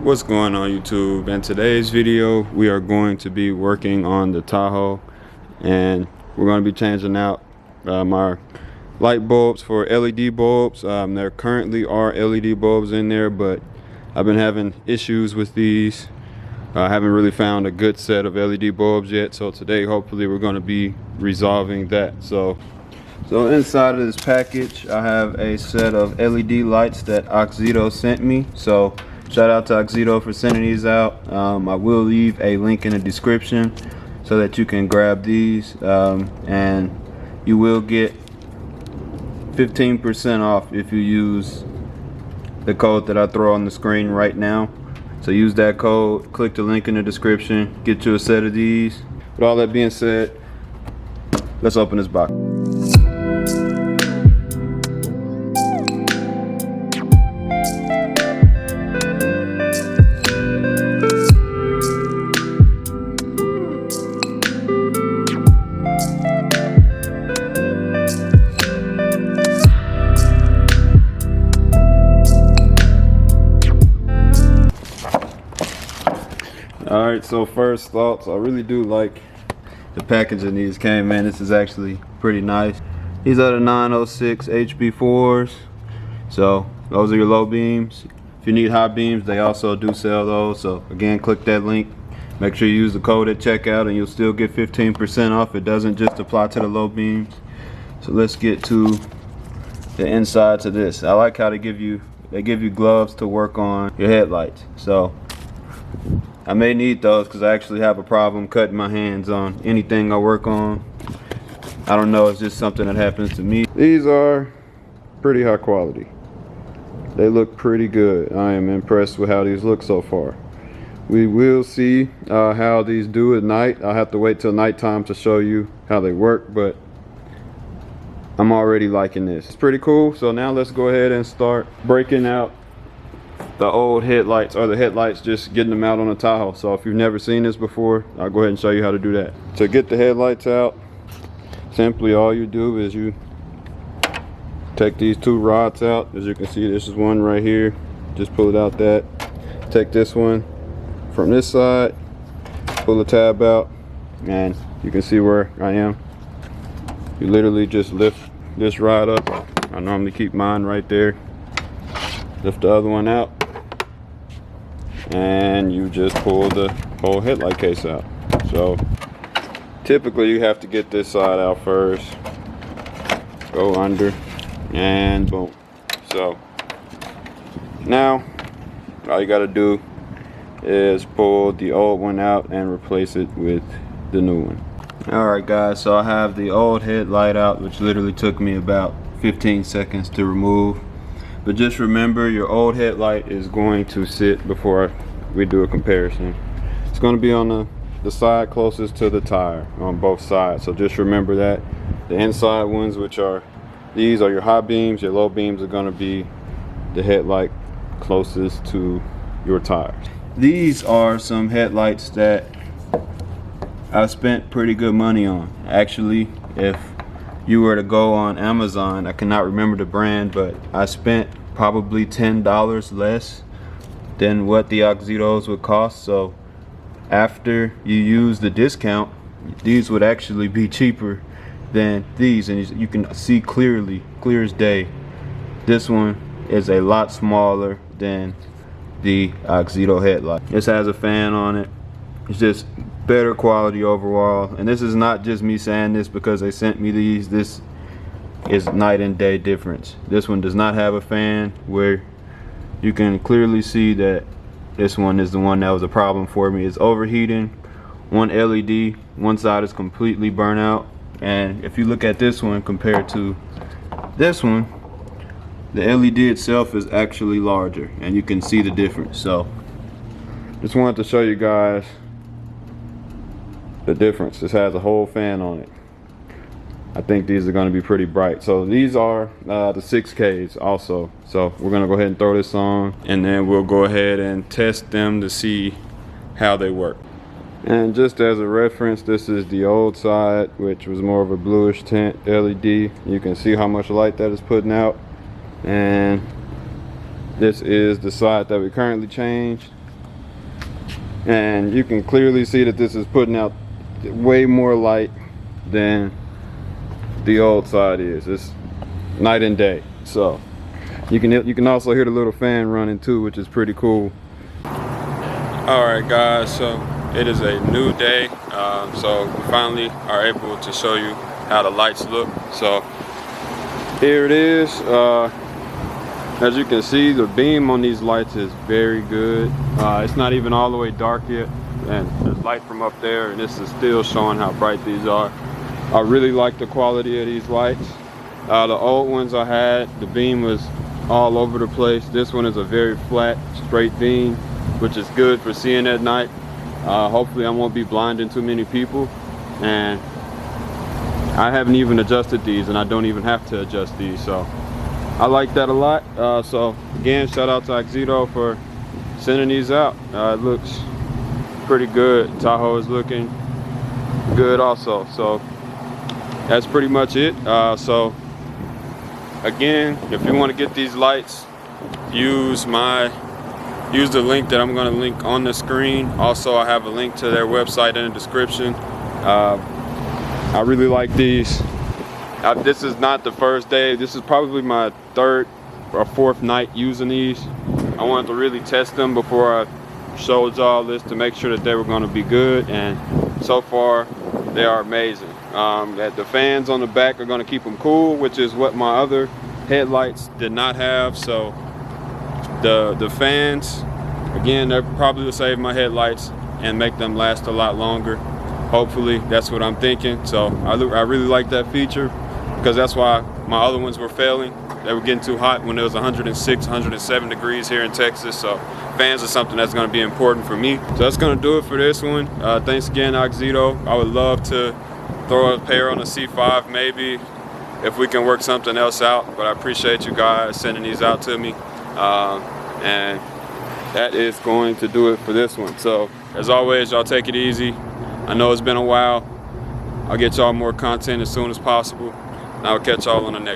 What's going on YouTube? In today's video we are going to be working on the Tahoe, and we're going to be changing out my light bulbs for LED bulbs. There currently are LED bulbs in there, but I've been having issues with these. I haven't really found a good set of LED bulbs yet, so today hopefully we're going to be resolving that. So inside of this package I have a set of LED lights that Auxito sent me. So shout out to Auxito for sending these out. I will leave a link in the description so that you can grab these, and you will get 15% off if you use the code that I throw on the screen right now. So use that code, click the link in the description, get you a set of these. With all that being said, let's open this box. Alright, so first thoughts, I really do like the packaging these came in. This is actually pretty nice. These are the 906 HB4s. So those are your low beams. If you need high beams, they also do sell those. So again, click that link. Make sure you use the code at checkout and you'll still get 15% off. It doesn't just apply to the low beams. So let's get to the insides of this. I like how they give you gloves to work on your headlights. So I may need those because I actually have a problem cutting my hands on anything I work on. I don't know, it's just something that happens to me. These are pretty high quality. They look pretty good. I am impressed with how these look so far. We will see how these do at night. I'll have to wait till nighttime to show you how they work, but I'm already liking this. It's pretty cool. So now let's go ahead and start breaking out the old headlights, or the headlights, just getting them out on the Tahoe. So if you've never seen this before, I'll go ahead and show you how to do that. To get the headlights out, simply all you do is you take these two rods out. As you can see, this is one right here. Just pull it out that. Take this one from this side, pull the tab out, and you can see where I am. You literally just lift this rod up. I normally keep mine right there. Lift the other one out, and you just pull the whole headlight case out. So typically you have to get this side out first, go under, and boom. So now all you got to do is pull the old one out and replace it with the new one. Alright guys, so I have the old headlight out, which literally took me about 15 seconds to remove. But just remember, your old headlight is going to sit before we do a comparison. It's going to be on the side closest to the tire on both sides. So just remember that. The inside ones, which are these, are your high beams. Your low beams are going to be the headlight closest to your tires. These are some headlights that I spent pretty good money on. Actually, if you were to go on Amazon, I cannot remember the brand, but I spent probably $10 less than what the Auxitos would cost. So after you use the discount, these would actually be cheaper than these, and you can see clearly, clear as day, this one is a lot smaller than the Auxito headlight. This has a fan on it. It's just better quality overall, and this is not just me saying this because they sent me these. This is night and day difference. This one does not have a fan, where you can clearly see that this one is the one that was a problem for me. It's overheating. One LED, one side is completely burnt out, and if you look at this one compared to this one, the LED itself is actually larger, and you can see the difference. So just wanted to show you guys the difference. This has a whole fan on it. I think these are going to be pretty bright. So these are the 6Ks also. So we're going to go ahead and throw this on, and then we'll go ahead and test them to see how they work. And just as a reference, this is the old side, which was more of a bluish tint LED. You can see how much light that is putting out. And this is the side that we currently changed. and you can clearly see that this is putting out way more light than the old side is. It's night and day. So you can also hear the little fan running too, which is pretty cool. All right guys, so it is a new day. So we finally are able to show you how the lights look. So here it is. As you can see, the beam on these lights is very good. It's not even all the way dark yet, and there's light from up there, and this is still showing how bright these are. I really like the quality of these lights. The old ones I had, the beam was all over the place. This one is a very flat, straight beam, which is good for seeing at night. Hopefully I won't be blinding too many people. And I haven't even adjusted these, and I don't even have to adjust these, so I like that a lot. So again, shout out to Auxito for sending these out. It looks pretty good. Tahoe is looking good also. So that's pretty much it. So again, if you want to get these lights, use the link that I'm going to link on the screen. Also, I have a link to their website in the description. I really like these. This is not the first day. This is probably my third or fourth night using these. I wanted to really test them before I showed y'all this to make sure that they were going to be good, and so far they are amazing. That the fans on the back are going to keep them cool, which is what my other headlights did not have. So the fans, again, they're probably will save my headlights and make them last a lot longer. Hopefully, that's what I'm thinking. So I really like that feature, because that's why my other ones were failing. They were getting too hot when it was 106, 107 degrees here in Texas. So fans are something that's going to be important for me. So that's going to do it for this one. Thanks again, Auxito. I would love to throw a pair on a C5 maybe, if we can work something else out. But I appreciate you guys sending these out to me. And that is going to do it for this one. So as always, y'all take it easy. I know it's been a while. I'll get y'all more content as soon as possible. And I'll catch y'all on the next one.